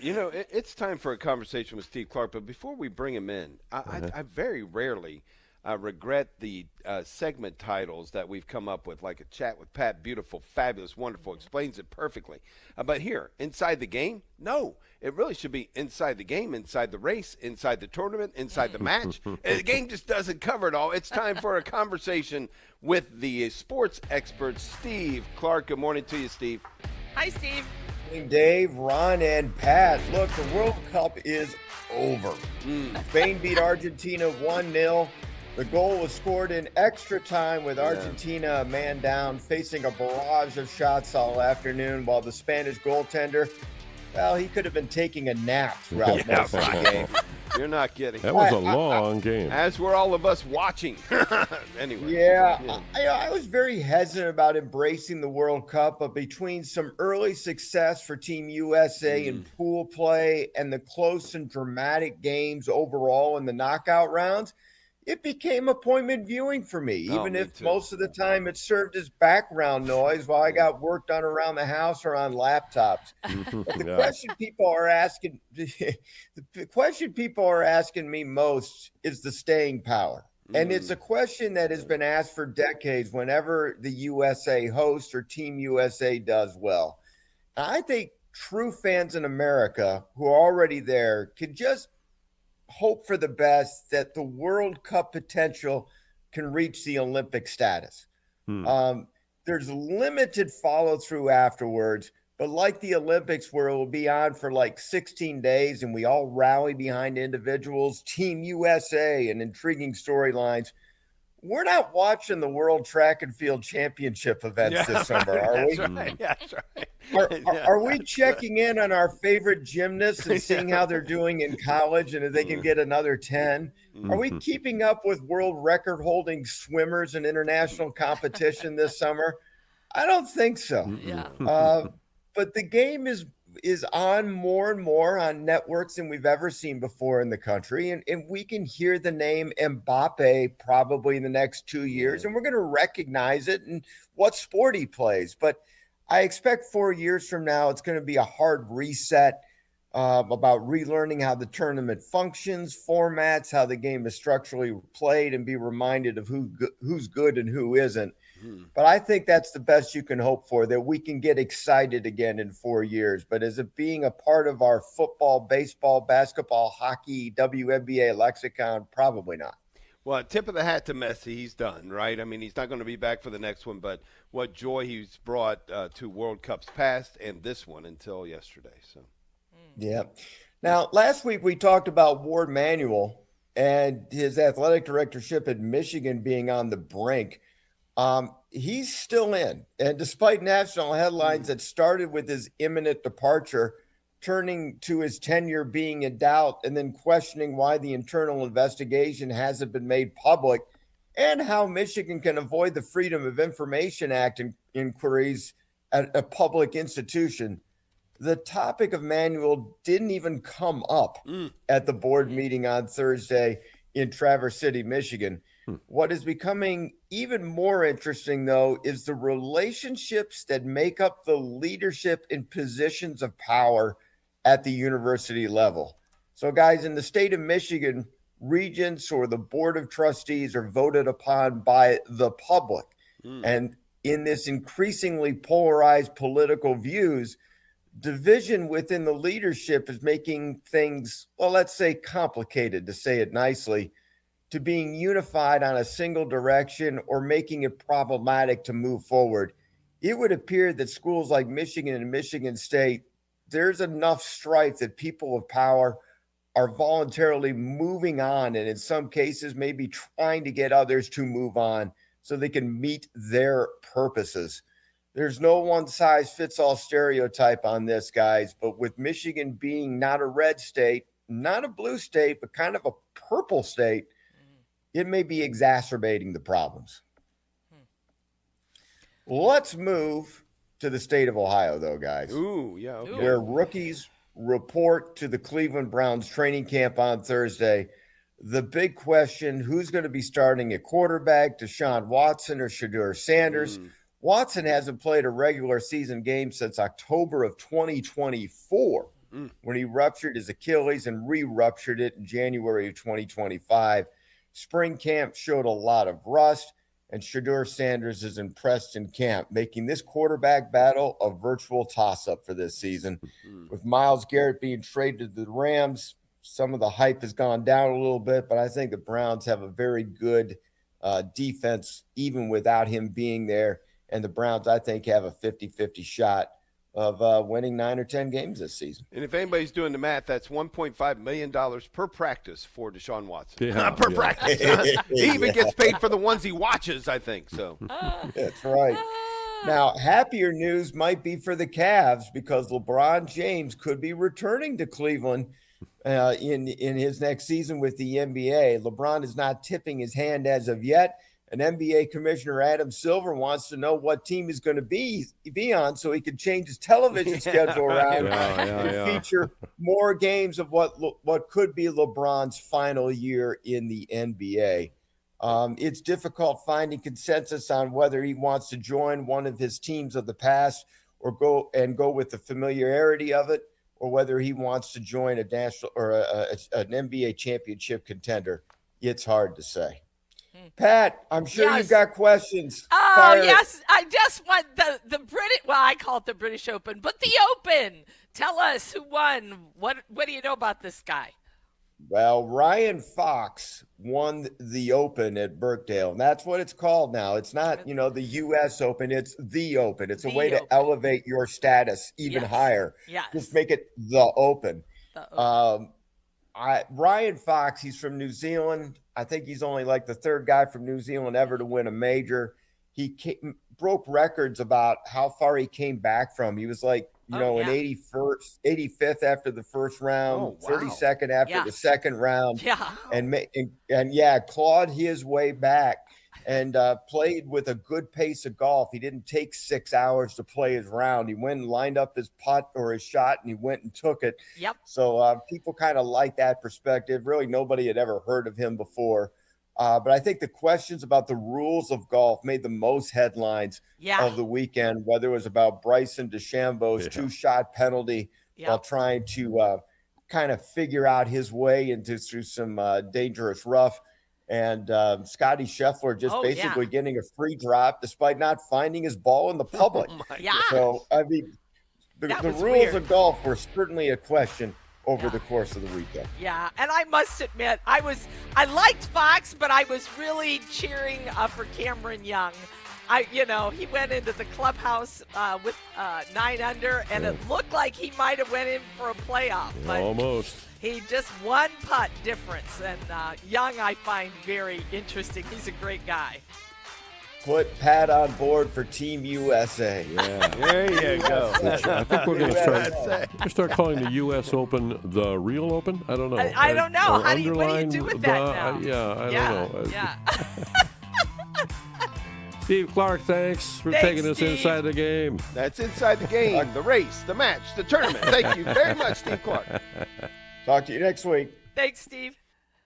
It's time for a conversation with Steve Clarke, but before we bring him in, I very rarely regret the segment titles that we've come up with, like a chat with Pat, beautiful, fabulous, wonderful, explains it perfectly. But here, inside the game, no, it really should be inside the game, inside the race, inside the tournament, inside the match. The game just doesn't cover it all. It's time for a conversation with the sports expert, Steve Clarke. Good morning to you, Steve. Hi, Steve. Dave, Ron, and Pat. Look, the World Cup is over. Spain beat Argentina 1-0. The goal was scored in extra time with Argentina a man down, facing a barrage of shots all afternoon, while the Spanish goaltender, well, he could have been taking a nap throughout most of the game. You're not kidding. That was a long game. As were all of us watching. Anyway. Yeah. I was very hesitant about embracing the World Cup, but between some early success for Team USA in pool play and the close and dramatic games overall in the knockout rounds, it became appointment viewing for me, even if most of the time it served as background noise while I got work done around the house or on laptops. But the question people are asking, the question people are asking me most is the staying power. And it's a question that has been asked for decades whenever the USA hosts or Team USA does well. I think true fans in America who are already there could just hope for the best that the World Cup potential can reach the Olympic status. There's limited follow through afterwards, but like the Olympics, where it will be on for like 16 days and we all rally behind individuals, Team USA, and intriguing storylines, we're not watching the World Track and Field Championship events this summer, are we? Right. That's right. Are we checking in on our favorite gymnasts and seeing how they're doing in college and if they can get another 10? Are we keeping up with world record holding swimmers in international competition this summer? I don't think so. But the game is on more and more on networks than we've ever seen before in the country. And we can hear the name Mbappe probably in the next 2 years, and we're going to recognize it and what sport he plays. But I expect 4 years from now, it's going to be a hard reset about relearning how the tournament functions, formats, how the game is structurally played, and be reminded of who's good and who isn't. But I think that's the best you can hope for, that we can get excited again in 4 years. But as it being a part of our football, baseball, basketball, hockey, WNBA lexicon, probably not. Well, tip of the hat to Messi. He's done, right? I mean, he's not going to be back for the next one, but what joy he's brought to World Cups past and this one until yesterday. So, yeah. Now, last week we talked about Warde Manuel and his athletic directorship at Michigan being on the brink. He's still in. And despite national headlines that started with his imminent departure, turning to his tenure being in doubt and then questioning why the internal investigation hasn't been made public and how Michigan can avoid the Freedom of Information Act inquiries at a public institution, the topic of Manuel didn't even come up at the board meeting on Thursday in Traverse City, Michigan. What is becoming even more interesting, though, is the relationships that make up the leadership in positions of power at the university level. So, guys, in the state of Michigan, regents or the board of trustees are voted upon by the public. And in this increasingly polarized political views, division within the leadership is making things, well, let's say complicated, to say it nicely, to being unified on a single direction or making it problematic to move forward. It would appear that schools like Michigan and Michigan State, there's enough strife that people of power are voluntarily moving on, and in some cases maybe trying to get others to move on so they can meet their purposes. There's no one-size-fits-all stereotype on this, guys, but with Michigan being not a red state, not a blue state, but kind of a purple state, it may be exacerbating the problems. Let's move to the state of Ohio, though, guys. Ooh, yeah. Okay. Where rookies report to the Cleveland Browns training camp on Thursday. The big question, who's going to be starting at quarterback, Deshaun Watson or Shedeur Sanders? Watson hasn't played a regular season game since October of 2024. when he ruptured his Achilles and re-ruptured it in January of 2025. Spring camp showed a lot of rust, and Shedeur Sanders is impressed in camp, making this quarterback battle a virtual toss-up for this season. With Myles Garrett being traded to the Rams, some of the hype has gone down a little bit, but I think the Browns have a very good defense even without him being there. And the Browns, I think, have a 50-50 shot of winning 9 or 10 games this season. And if anybody's doing the math, that's $1.5 million per practice for Deshaun Watson. Yeah, per practice. He even gets paid for the ones he watches, I think. So That's right. Now, happier news might be for the Cavs because LeBron James could be returning to Cleveland in his next season with the NBA. LeBron is not tipping his hand as of yet. And NBA Commissioner Adam Silver wants to know what team he's going to be on so he can change his television schedule around and feature more games of what could be LeBron's final year in the NBA. It's difficult finding consensus on whether he wants to join one of his teams of the past or go with the familiarity of it, or whether he wants to join a national or an NBA championship contender. It's hard to say. Pat, I'm sure you've got questions. Oh, yes. I just want the British, well, I call it the British Open, but the Open. Tell us who won. What do you know about this guy? Well, Ryan Fox won the Open at Birkdale, and that's what it's called now. It's not, the U.S. Open. It's the Open. It's a way to elevate your status even higher. Yes. Just make it the Open. Ryan Fox, he's from New Zealand. I think he's only like the third guy from New Zealand ever to win a major. He broke records about how far he came back from. He was like, an 85th after the first round, 32nd after the second round, and clawed his way back and played with a good pace of golf. He didn't take 6 hours to play his round. He went and lined up his putt or his shot, and he went and took it. Yep. So people kind of like that perspective. Really, nobody had ever heard of him before. But I think the questions about the rules of golf made the most headlines of the weekend, whether it was about Bryson DeChambeau's 2-shot penalty while trying to kind of figure out his way through some dangerous rough, and Scotty Scheffler just basically getting a free drop despite not finding his ball in the public. So, I mean, the rules of golf were certainly a question over the course of the weekend. Yeah, and I must admit, I liked Fox, but I was really cheering for Cameron Young. He went into the clubhouse with 9 under, and it looked like he might have went in for a playoff. But almost. He just one putt difference, and Young I find very interesting. He's a great guy. Put Pat on board for Team USA. Yeah, there you go. I think we're going to start calling the U.S. Open the real Open. I don't know. I don't know. What do you do with that now? I don't know. Yeah. Steve Clarke, thanks for taking us inside the game. That's inside the game, the race, the match, the tournament. Thank you very much, Steve Clarke. Talk to you next week. Thanks, Steve.